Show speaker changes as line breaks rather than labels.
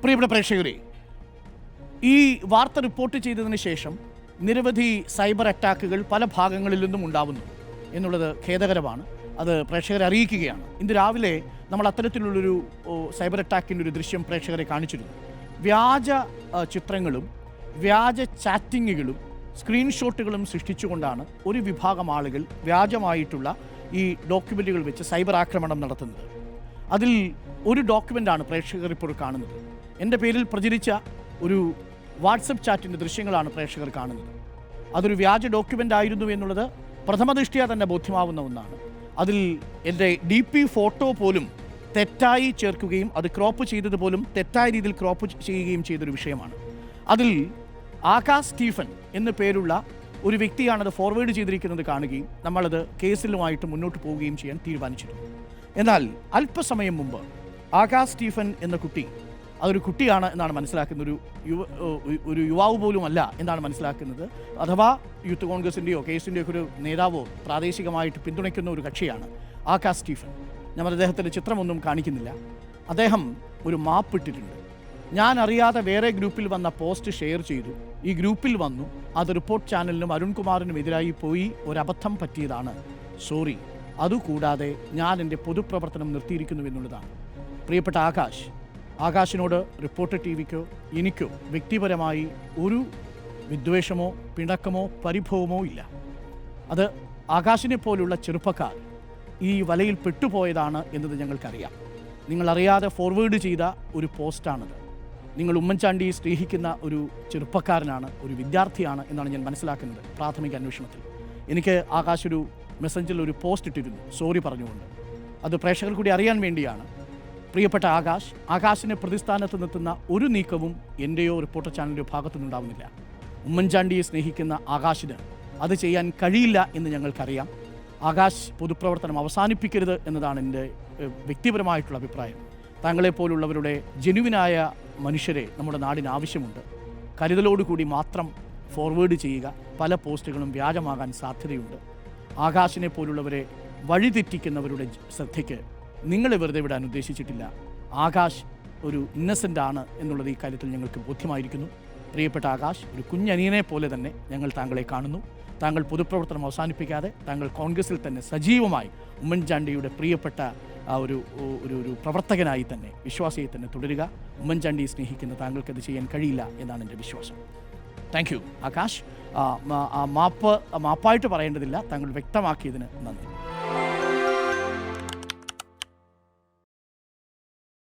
പ്രിയപ്പെട്ട പ്രേക്ഷകരെ, ഈ വാർത്ത റിപ്പോർട്ട് ചെയ്തതിന് ശേഷം നിരവധി സൈബർ അറ്റാക്കുകൾ പല ഭാഗങ്ങളിൽ നിന്നും ഉണ്ടാവുന്നു എന്നുള്ളത് ഖേദകരമാണ്. അത് പ്രേക്ഷകരെ അറിയിക്കുകയാണ്. ഇന്ന് രാവിലെ നമ്മൾ അത്തരത്തിലുള്ളൊരു സൈബർ അറ്റാക്കിൻ്റെ ഒരു ദൃശ്യം പ്രേക്ഷകരെ കാണിച്ചിരുന്നു. വ്യാജ ചിത്രങ്ങളും വ്യാജ ചാറ്റിങ്ങുകളും സ്ക്രീൻഷോട്ടുകളും സൃഷ്ടിച്ചുകൊണ്ടാണ് ഒരു വിഭാഗം ആളുകൾ വ്യാജമായിട്ടുള്ള ഈ ഡോക്യുമെൻറ്റുകൾ വെച്ച് സൈബർ ആക്രമണം നടത്തുന്നത്. അതിൽ ഒരു ഡോക്യുമെൻ്റാണ് പ്രേക്ഷകർ ഇപ്പോൾ കാണുന്നത്. എൻ്റെ പേരിൽ പ്രചരിച്ച ഒരു വാട്സപ്പ് ചാറ്റിൻ്റെ ദൃശ്യങ്ങളാണ് പ്രേക്ഷകർ കാണുന്നത്. അതൊരു വ്യാജ ഡോക്യുമെൻ്റ് ആയിരുന്നു എന്നുള്ളത് പ്രഥമദൃഷ്ട്യാ തന്നെ ബോധ്യമാവുന്ന ഒന്നാണ്. അതിൽ എൻ്റെ DP ഫോട്ടോ പോലും തെറ്റായി ചേർക്കുകയും അത് ക്രോപ്പ് ചെയ്തത് പോലും തെറ്റായ രീതിയിൽ ക്രോപ്പ് ചെയ്യുകയും ചെയ്തൊരു വിഷയമാണ്. അതിൽ ആകാശ് സ്റ്റീഫൻ എന്ന പേരുള്ള ഒരു വ്യക്തിയാണത് ഫോർവേഡ് ചെയ്തിരിക്കുന്നത് കാണുകയും നമ്മളത് കേസിലുമായിട്ട് മുന്നോട്ട് പോവുകയും ചെയ്യാൻ തീരുമാനിച്ചിരുന്നു. എന്നാൽ അല്പസമയം മുമ്പ് ആകാശ് സ്റ്റീഫൻ എന്ന കുട്ടി അതൊരു കുട്ടിയാണ് എന്നാണ് മനസ്സിലാക്കുന്നത്. ഒരു യുവാവ് പോലുമല്ല എന്നാണ് മനസ്സിലാക്കുന്നത്. അഥവാ യൂത്ത് കോൺഗ്രസിൻ്റെയോ കേസിൻ്റെയോ ഒരു നേതാവോ പ്രാദേശികമായിട്ട് പിന്തുണയ്ക്കുന്ന ഒരു കക്ഷിയാണ് ആകാശ് സ്റ്റീഫൻ. നമ്മൾ അദ്ദേഹത്തിൻ്റെ ചിത്രമൊന്നും കാണിക്കുന്നില്ല. അദ്ദേഹം ഒരു മാപ്പ് ഇട്ടിട്ടുണ്ട്. ഞാൻ അറിയാതെ വേറെ ഗ്രൂപ്പിൽ വന്ന പോസ്റ്റ് ഷെയർ ചെയ്തു. ഈ ഗ്രൂപ്പിൽ വന്നു, അത് റിപ്പോർട്ട് ചാനലിനും അരുൺകുമാറിനും എതിരായി പോയി, ഒരബദ്ധം പറ്റിയതാണ്, സോറി. അതുകൂടാതെ ഞാൻ എൻ്റെ പൊതുപ്രവർത്തനം നിർത്തിയിരിക്കുന്നു എന്നുള്ളതാണ്. പ്രിയപ്പെട്ട ആകാശിനോട് റിപ്പോർട്ടർ TVക്കോ എനിക്കോ വ്യക്തിപരമായി ഒരു വിദ്വേഷമോ പിണക്കമോ പരിഭവമോ ഇല്ല. അത് ആകാശിനെ പോലുള്ള ചെറുപ്പക്കാർ ഈ വലയിൽ പെട്ടുപോയതാണ് എന്നത് ഞങ്ങൾക്കറിയാം. നിങ്ങളറിയാതെ ഫോർവേഡ് ചെയ്ത ഒരു പോസ്റ്റാണത്. നിങ്ങൾ ഉമ്മൻചാണ്ടിയെ സ്നേഹിക്കുന്ന ഒരു ചെറുപ്പക്കാരനാണ്, ഒരു വിദ്യാർത്ഥിയാണ് എന്നാണ് ഞാൻ മനസ്സിലാക്കുന്നത്. പ്രാഥമിക അന്വേഷണത്തിൽ എനിക്ക് ആകാശ് ഒരു മെസ്സഞ്ചറിൽ ഒരു പോസ്റ്റ് ഇട്ടിരുന്നു, സോറി പറഞ്ഞുകൊണ്ട്. അത് പ്രേക്ഷകർ കൂടി അറിയാൻ വേണ്ടിയാണ്. പ്രിയപ്പെട്ട ആകാശിനെ പ്രതിസ്ഥാനത്ത് നിർത്തുന്ന ഒരു നീക്കവും എൻ്റെയോ റിപ്പോർട്ടർ ചാനലിൻ്റെയോ ഭാഗത്തു നിന്നുണ്ടാവുന്നില്ല. ഉമ്മൻചാണ്ടിയെ സ്നേഹിക്കുന്ന ആകാശിന് അത് ചെയ്യാൻ കഴിയില്ല എന്ന് ഞങ്ങൾക്കറിയാം. ആകാശ് പൊതുപ്രവർത്തനം അവസാനിപ്പിക്കരുത് എന്നതാണ് എൻ്റെ വ്യക്തിപരമായിട്ടുള്ള അഭിപ്രായം. താങ്കളെപ്പോലുള്ളവരുടെ ജെനുവിനായ മനുഷ്യരെ നമ്മുടെ നാടിന് ആവശ്യമുണ്ട്. കരുതലോടുകൂടി മാത്രം ഫോർവേഡ് ചെയ്യുക. പല പോസ്റ്റുകളും വ്യാജമാകാൻ സാധ്യതയുണ്ട്. ആകാശിനെ പോലുള്ളവരെ വഴിതെറ്റിക്കുന്നവരുടെ ശ്രദ്ധയ്ക്ക് നിങ്ങളെ വെറുതെ വിടാൻ ഉദ്ദേശിച്ചിട്ടില്ല. ആകാശ് ഒരു ഇന്നസെൻ്റ് ആണ് എന്നുള്ളത് ഈ കാര്യത്തിൽ ഞങ്ങൾക്ക് ബോധ്യമായിരിക്കുന്നു. പ്രിയപ്പെട്ട ആകാശ്, ഒരു കുഞ്ഞനിയനെ പോലെ തന്നെ ഞങ്ങൾ താങ്കളെ കാണുന്നു. താങ്കൾ പൊതുപ്രവർത്തനം അവസാനിപ്പിക്കാതെ താങ്കൾ കോൺഗ്രസിൽ തന്നെ സജീവമായി ഉമ്മൻചാണ്ടിയുടെ പ്രിയപ്പെട്ട ഒരു പ്രവർത്തകനായി തന്നെ, വിശ്വാസിയെ തന്നെ തുടരുക. ഉമ്മൻചാണ്ടിയെ സ്നേഹിക്കുന്ന താങ്കൾക്കത് ചെയ്യാൻ കഴിയില്ല എന്നാണ് എൻ്റെ വിശ്വാസം. Thank you Akash. മാപ്പായിട്ട് പറയേണ്ടതില്ല, താങ്കൾ വ്യക്തമാക്കിയതിന് നന്ദി.